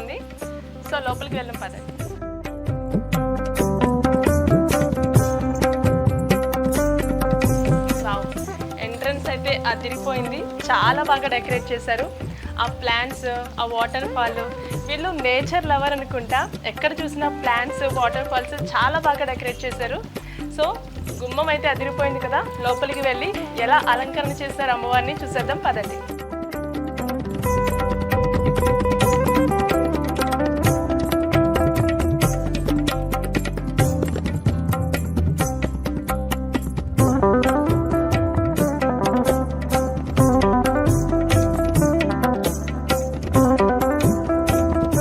ఉంది. సో లోపలికి వెళ్ళాం పదండి. ఎంట్రన్స్ అయితే అదిరిపోయింది, చాలా బాగా డెకరేట్ చేశారు. ఆ ప్లాంట్స్, ఆ వాటర్ ఫాల్, వీళ్ళు నేచర్ లవర్ అనుకుంటా. ఎక్కడ చూసినా ప్లాంట్స్, వాటర్ ఫాల్స్ చాలా బాగా డెకరేట్ చేశారు. సో గుమ్మం అయితే అదిరిపోయింది కదా, లోపలికి వెళ్ళి ఎలా అలంకరణ చేశారు అమ్మవారిని చూసేద్దాం పదండి.